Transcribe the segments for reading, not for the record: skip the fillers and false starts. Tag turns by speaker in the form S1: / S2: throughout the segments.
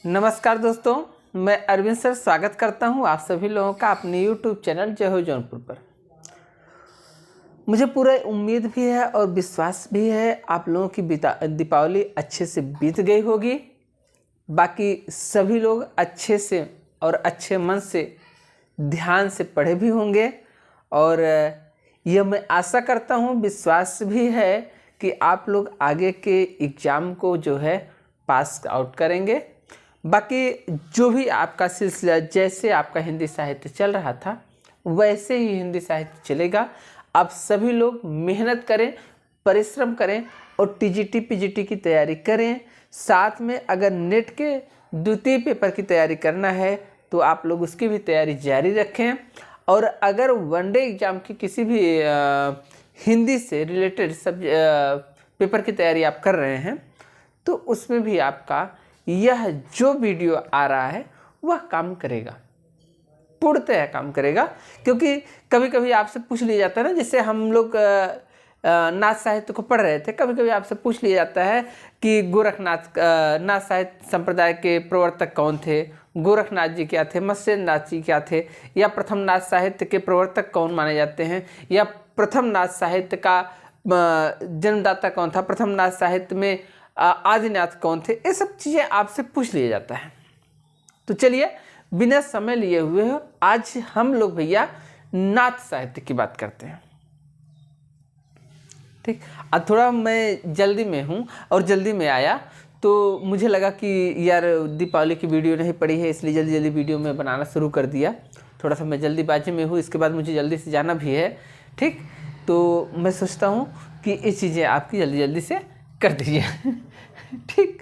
S1: नमस्कार दोस्तों, मैं अरविंद सर स्वागत करता हूं आप सभी लोगों का अपने YouTube चैनल जय हो जौनपुर पर। मुझे पूरा उम्मीद भी है और विश्वास भी है आप लोगों की दीपावली अच्छे से बीत गई होगी। बाकी सभी लोग अच्छे से और अच्छे मन से ध्यान से पढ़े भी होंगे और यह मैं आशा करता हूं, विश्वास भी है कि आप लोग आगे के एग्ज़ाम को जो है पास आउट करेंगे। बाकी जो भी आपका सिलसिला, जैसे आपका हिंदी साहित्य चल रहा था वैसे ही हिंदी साहित्य चलेगा। आप सभी लोग मेहनत करें, परिश्रम करें और टीजीटी पीजीटी की तैयारी करें। साथ में अगर नेट के द्वितीय पेपर की तैयारी करना है तो आप लोग उसकी भी तैयारी जारी रखें। और अगर वनडे एग्ज़ाम की किसी भी हिंदी से रिलेटेड सब पेपर की तैयारी आप कर रहे हैं तो उसमें भी आपका यह जो वीडियो आ रहा है वह काम करेगा, पूर्णतः काम करेगा। क्योंकि कभी कभी आपसे पूछ लिया जाता है ना, जैसे हम लोग नाथ साहित्य को पढ़ रहे थे, कभी कभी आपसे पूछ लिया जाता है कि गोरखनाथ नाथ साहित्य संप्रदाय के प्रवर्तक कौन थे, गोरखनाथ जी क्या थे, मत्स्येंद्र नाथ जी क्या थे, या प्रथम नाथ साहित्य के प्रवर्तक कौन माने जाते हैं, या प्रथम नाथ साहित्य का जन्मदाता कौन था, प्रथम नाथ साहित्य में आदिनाथ कौन थे। ये सब चीज़ें आपसे पूछ लिया जाता है। तो चलिए बिना समय लिए हुए हो आज हम लोग भैया नाथ साहित्य की बात करते हैं। ठीक, आज थोड़ा मैं जल्दी में हूँ और जल्दी में आया तो मुझे लगा कि यार दीपावली की वीडियो नहीं पड़ी है, इसलिए जल्दी जल्दी वीडियो में बनाना शुरू कर दिया। थोड़ा सा मैं जल्दीबाजी में हूँ, इसके बाद मुझे जल्दी से जाना भी है। ठीक, तो मैं सोचता हूँ कि ये चीज़ें आपकी जल्दी जल्दी से कर दीजिए। ठीक,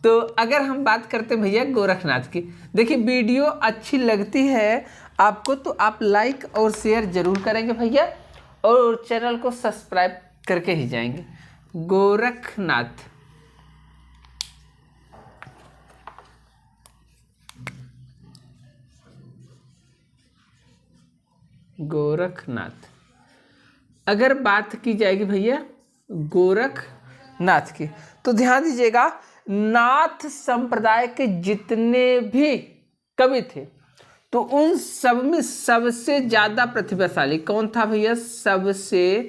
S1: तो अगर हम बात करते हैं भैया गोरखनाथ की, देखिए वीडियो अच्छी लगती है आपको तो आप लाइक और शेयर जरूर करेंगे भैया, और चैनल को सब्सक्राइब करके ही जाएंगे। गोरखनाथ, गोरखनाथ अगर बात की जाएगी भैया गोरखनाथ की तो ध्यान दीजिएगा, नाथ संप्रदाय के जितने भी कवि थे तो उन सब में सबसे ज़्यादा प्रतिभाशाली कौन था भैया? सबसे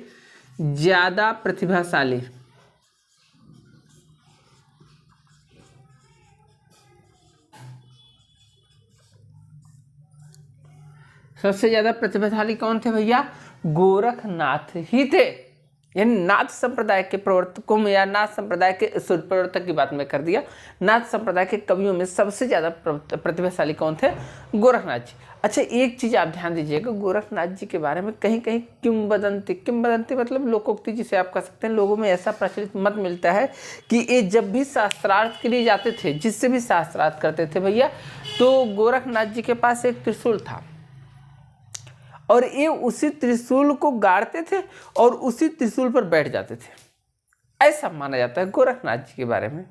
S1: ज़्यादा प्रतिभाशाली कौन थे भैया? गोरखनाथ ही थे। यानी नाथ संप्रदाय के प्रवर्तकों में, या नाथ संप्रदाय के प्रवर्तक की बात मैं कर दिया, नाथ संप्रदाय के कवियों में सबसे ज़्यादा प्रतिभाशाली कौन थे? गोरखनाथ जी। अच्छा, एक चीज़ आप ध्यान दीजिएगा, गोरखनाथ जी के बारे में कहीं कहीं किंवदंती मतलब लोकोक्ति जिसे आप कह सकते हैं, लोगों में ऐसा प्रचलित मत मिलता है कि ये जब भी शास्त्रार्थ के लिए जाते थे, जिससे भी शास्त्रार्थ करते थे भैया, तो गोरखनाथ जी के पास एक त्रिशूल था और ये उसी त्रिशूल को गाड़ते थे और उसी त्रिशूल पर बैठ जाते थे, ऐसा माना जाता है गोरखनाथ जी के बारे में।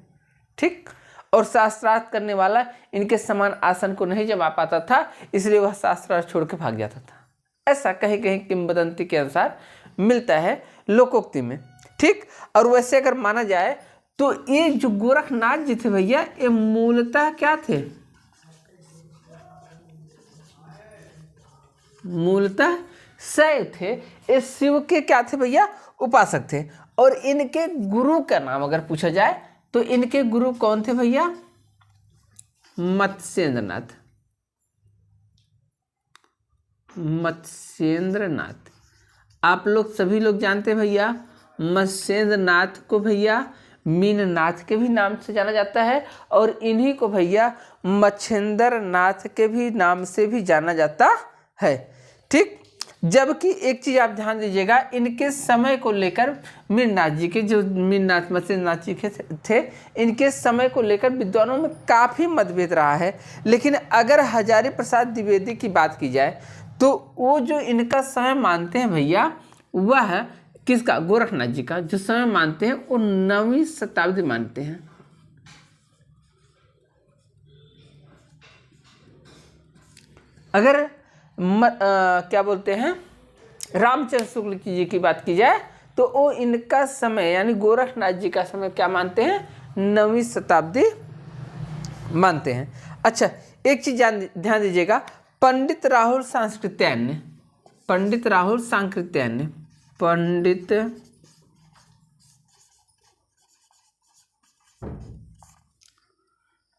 S1: ठीक, और शास्त्रार्थ करने वाला इनके समान आसन को नहीं जमा पाता था, इसलिए वह शास्त्रार्थ छोड़ के भाग जाता था, ऐसा कहीं कहीं किंवदंती के अनुसार मिलता है लोकोक्ति में। ठीक, और वैसे अगर माना जाए तो ये जो गोरखनाथ जी थे भैया, ये मूलतः क्या थे? मूलतः शैव थे। ये शिव के क्या थे भैया? उपासक थे। और इनके गुरु का नाम अगर पूछा जाए तो इनके गुरु कौन थे भैया? मत्स्येंद्रनाथ। मत्स्येंद्रनाथ आप लोग सभी लोग जानते हैं भैया, मत्स्येंद्रनाथ को भैया मीननाथ के भी नाम से जाना जाता है और इन्हीं को भैया मच्छेंद्रनाथ के भी नाम से भी जाना जाता है। ठीक, जबकि एक चीज आप ध्यान दीजिएगा, इनके समय को लेकर मीननाथ जी के, जो मीननाथ मत्स्येंद्रनाथ जी के थे, इनके समय को लेकर विद्वानों में काफ़ी मतभेद रहा है। लेकिन अगर हजारी प्रसाद द्विवेदी की बात की जाए तो वो जो इनका समय मानते हैं भैया, वह किसका? गोरखनाथ जी का जो समय मानते हैं वो 9वीं शताब्दी मानते हैं। अगर क्या बोलते हैं रामचंद्र शुक्ल जी की बात की जाए तो वो इनका समय यानी गोरखनाथ जी का समय क्या मानते हैं? 9वीं शताब्दी मानते हैं। अच्छा, एक चीज ध्यान दीजिएगा, पंडित राहुल सांकृत्यायन, पंडित राहुल सांकृत्यायन,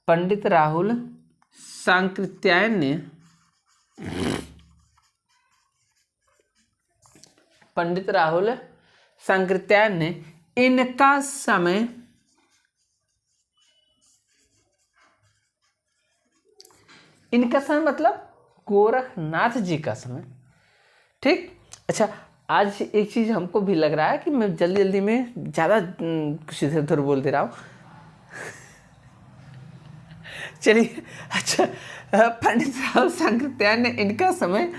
S1: पंडित राहुल सांकृत्यायन ने, पंडित राहुल सांकृत्यायन ने इनका समय मतलब गोरखनाथ जी का समय। ठीक। अच्छा, आज एक चीज हमको भी लग रहा है कि मैं जल्दी जल्दी में ज़्यादा कुछ इधर उधर बोल दे रहा हूँ। चलिए, अच्छा, पंडित राहुल सांकृत्यायन ने इनका समय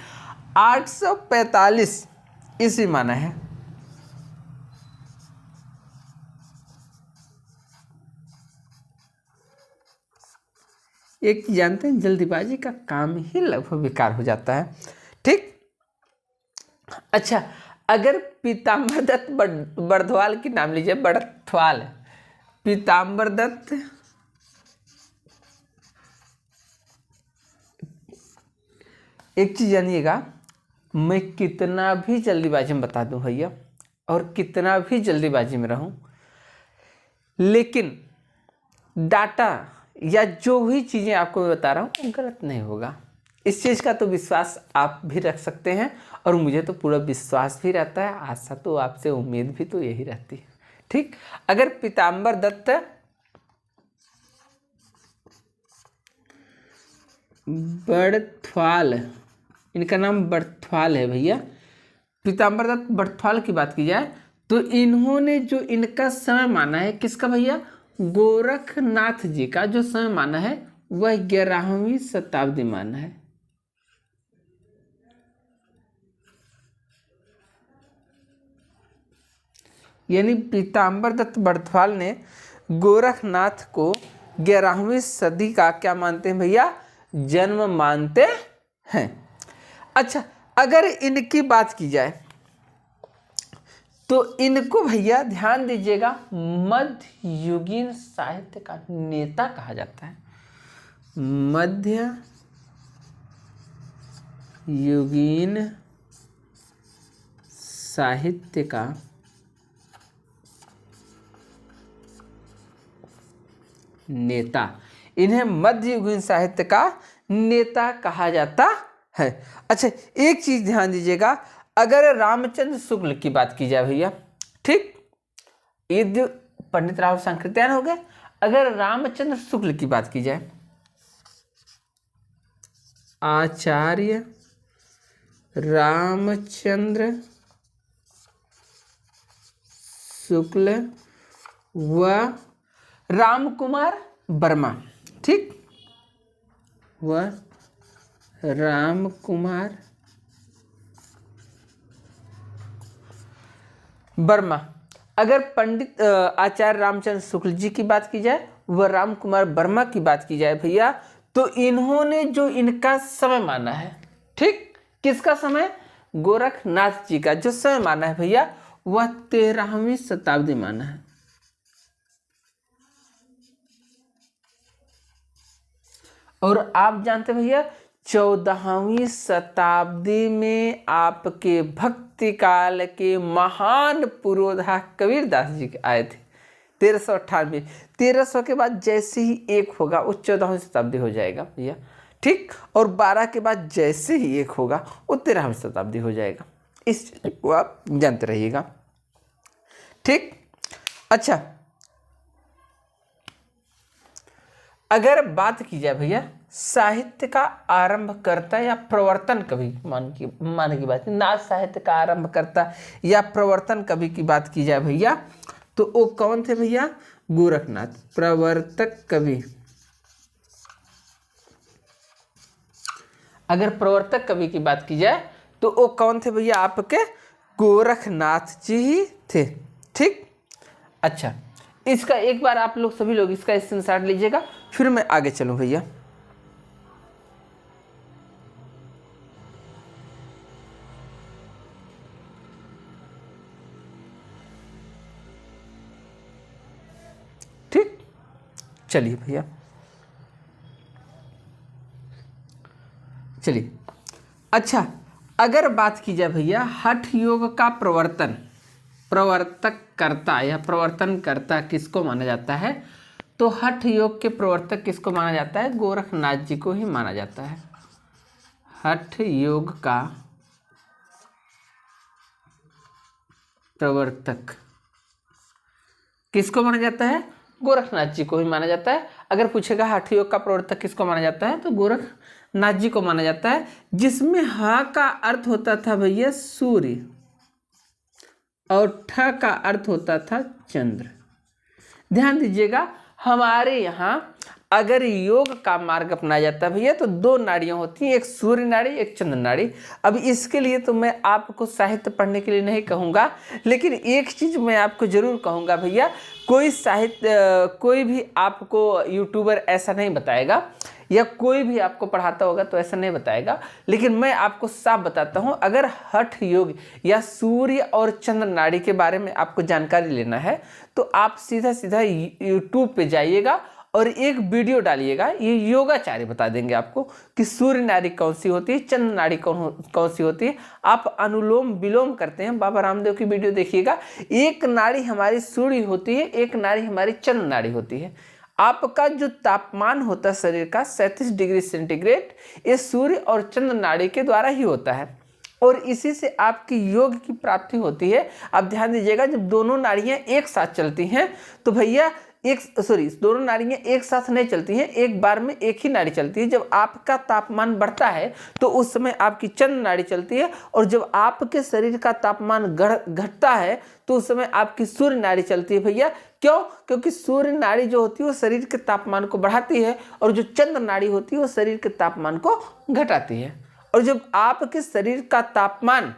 S1: 845 ईस्वी माना है। एक जानते हैं, जल्दीबाजी का काम ही लगभग बेकार हो जाता है। ठीक। अच्छा, अगर पीताम्बर दत्त बर्दवाल की नाम लीजिए, बड़थवाल, पीताम्बर दत्त एक चीज जानिएगा, मैं कितना भी जल्दीबाजी में बता दूं भैया, और कितना भी जल्दीबाजी में रहूं, लेकिन डाटा या जो भी चीज़ें आपको मैं बता रहा हूँ वो गलत नहीं होगा। इस चीज़ का तो विश्वास आप भी रख सकते हैं, और मुझे तो पूरा विश्वास भी रहता है, आशा तो आपसे उम्मीद भी तो यही रहती है। ठीक। अगर पीताम्बर दत्त बड़थवाल, इनका नाम बड़थवाल है भैया, पीताम्बर दत्त बड़थवाल की बात की जाए तो इन्होंने जो इनका समय माना है, किसका भैया, गोरखनाथ जी का जो समय माना है वह 11वीं शताब्दी माना है। यानी पीताम्बर दत्त बड़थवाल ने गोरखनाथ को 11वीं सदी का क्या मानते हैं भैया, जन्म मानते हैं। अच्छा, अगर इनकी बात की जाए तो इनको भैया ध्यान दीजिएगा, मध्ययुगीन साहित्य का नेता कहा जाता है। मध्य युगीन साहित्य का नेता, इन्हें मध्ययुगीन साहित्य का नेता कहा जाता है। अच्छा, एक चीज ध्यान दीजिएगा, अगर रामचंद्र शुक्ल की बात की जाए भैया, ठीक, ये जो पंडित राहुल सांकृत्यायन हो गए, अगर रामचंद्र शुक्ल की बात की जाए, आचार्य रामचंद्र शुक्ल व राम कुमार वर्मा, ठीक, व राम कुमार वर्मा, अगर पंडित आचार्य रामचंद्र शुक्ल जी की बात की जाए व राम कुमार वर्मा की बात की जाए भैया, तो इन्होंने जो इनका समय माना है, ठीक, किसका समय, गोरखनाथ जी का जो समय माना है भैया, वह 13वीं शताब्दी माना है। और आप जानते भैया 14वीं शताब्दी में आपके भक्ति काल के महान पुरोधा कबीरदास जी आए थे। 1398, 1300 के बाद जैसे ही एक होगा वो 14वीं शताब्दी हो जाएगा भैया, ठीक, और 12 के बाद जैसे ही एक होगा वो 13वीं शताब्दी हो जाएगा। इस को आप जानते रहिएगा। ठीक। अच्छा, अगर बात की जाए भैया साहित्य का आरंभकर्ता या प्रवर्तन कवि, मान की बात, नाथ साहित्य का आरंभकर्ता या प्रवर्तन कवि की बात की जाए भैया, तो वो कौन थे भैया, गोरखनाथ। प्रवर्तक कवि, अगर प्रवर्तक कवि की बात की जाए तो वो कौन थे भैया, आपके गोरखनाथ जी ही थे। ठीक। अच्छा, इसका एक बार आप लोग सभी लोग इसका स्क्रीनशॉट लीजिएगा, फिर मैं आगे चलूं भैया। ठीक, चलिए भैया, चलिए, अच्छा अगर बात की जाए भैया हठ योग का प्रवर्तक करता या प्रवर्तन करता किसको माना जाता है, तो हठ योग के प्रवर्तक किसको माना जाता है, गोरखनाथ जी को ही माना जाता है। हठ योग का प्रवर्तक किसको माना जाता है, गोरखनाथ जी को ही माना जाता है। अगर पूछेगा हठ योग का प्रवर्तक किसको माना जाता है, तो गोरखनाथ जी को माना जाता है, जिसमें ह का अर्थ होता था भैया सूर्य और ठ का अर्थ होता था चंद्र। ध्यान दीजिएगा, हमारे यहाँ अगर योग का मार्ग अपनाया जाता है भैया तो दो नाड़ियाँ होती हैं, एक सूर्य नाड़ी एक चंद्र नाड़ी। अब इसके लिए तो मैं आपको साहित्य पढ़ने के लिए नहीं कहूँगा, लेकिन एक चीज़ मैं आपको ज़रूर कहूँगा भैया, कोई भी आपको यूट्यूबर ऐसा नहीं बताएगा या कोई भी आपको पढ़ाता होगा तो ऐसा नहीं बताएगा, लेकिन मैं आपको साफ बताता हूँ। अगर हठ योग या सूर्य और चंद्र नाड़ी के बारे में आपको जानकारी लेना है तो आप सीधा यूट्यूब पे जाइएगा और एक वीडियो डालिएगा, ये योगाचार्य बता देंगे आपको कि सूर्य नाड़ी कौन सी होती है, चंद्र नाड़ी कौन सी होती है। आप अनुलोम विलोम करते हैं, बाबा रामदेव की वीडियो देखिएगा, एक नाड़ी हमारी सूर्य होती है, एक नाड़ी हमारी चंद्र नाड़ी होती है। आपका जो तापमान होता है शरीर का 37 डिग्री सेंटीग्रेड, ये सूर्य और चंद्र नाड़ी के द्वारा ही होता है और इसी से आपकी योग की प्राप्ति होती है। आप ध्यान दीजिएगा, जब दोनों नाड़ियाँ एक साथ चलती हैं तो भैया दोनों नाड़ियाँ एक साथ नहीं चलती हैं, एक बार में एक ही नाड़ी चलती है। जब आपका तापमान बढ़ता है तो उस समय आपकी चंद्र नाड़ी चलती है और जब आपके शरीर का तापमान घटता है तो उस समय आपकी सूर्य नाड़ी चलती है भैया। क्यों? क्योंकि सूर्य नाड़ी जो होती है वो शरीर के तापमान को बढ़ाती है और जो चंद्र नाड़ी होती है वो शरीर के तापमान को घटाती है। और जब आपके शरीर का तापमान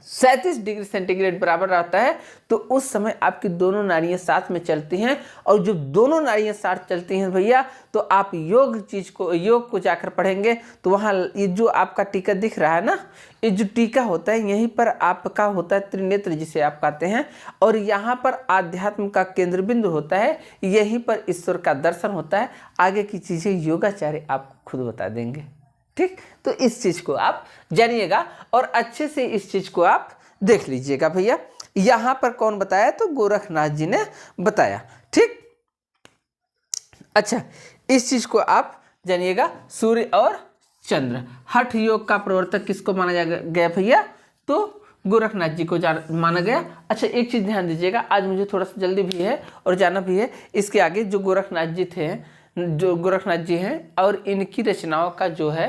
S1: 37 डिग्री सेंटीग्रेड बराबर रहता है तो उस समय आपकी दोनों नाड़ियाँ साथ में चलती हैं और जब दोनों नाड़ियाँ साथ चलती हैं भैया तो आप योग को जाकर पढ़ेंगे तो वहाँ ये जो आपका टीका दिख रहा है ना, ये जो टीका होता है यहीं पर आपका होता है त्रिनेत्र जिसे आप कहते हैं और यहाँ पर आध्यात्म का केंद्र बिंदु होता है, यहीं पर ईश्वर का दर्शन होता है। आगे की चीज़ें योगाचार्य आपको खुद बता देंगे, ठीक। तो इस चीज़ को आप जानिएगा और अच्छे से इस चीज़ को आप देख लीजिएगा भैया। यहाँ पर कौन बताया, तो गोरखनाथ जी ने बताया, ठीक। अच्छा, इस चीज़ को आप जानिएगा, सूर्य और चंद्र हठ योग का प्रवर्तक किसको माना गया भैया, तो गोरखनाथ जी को माना गया। अच्छा, एक चीज़ ध्यान दीजिएगा, आज मुझे थोड़ा सा जल्दी भी है और जाना भी है। इसके आगे जो गोरखनाथ जी हैं और इनकी रचनाओं का जो है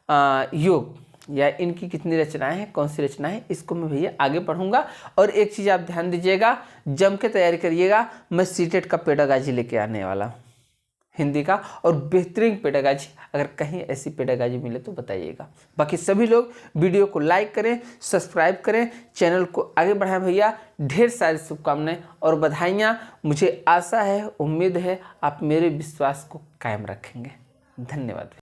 S1: योग या इनकी कितनी रचनाएं हैं, कौन सी रचनाएं हैं, इसको मैं भैया आगे पढ़ूंगा। और एक चीज़ आप ध्यान दीजिएगा, जम के तैयारी करिएगा, मैं सीटेट का पेडागाजी लेके आने वाला हूँ हिंदी का, और बेहतरीन पेडागाजी, अगर कहीं ऐसी पेडागाजी मिले तो बताइएगा। बाकी सभी लोग वीडियो को लाइक करें, सब्सक्राइब करें, चैनल को आगे बढ़ाएं भैया। ढेर सारी शुभकामनाएं और बधाइयाँ। मुझे आशा है, उम्मीद है आप मेरे विश्वास को कायम रखेंगे। धन्यवाद।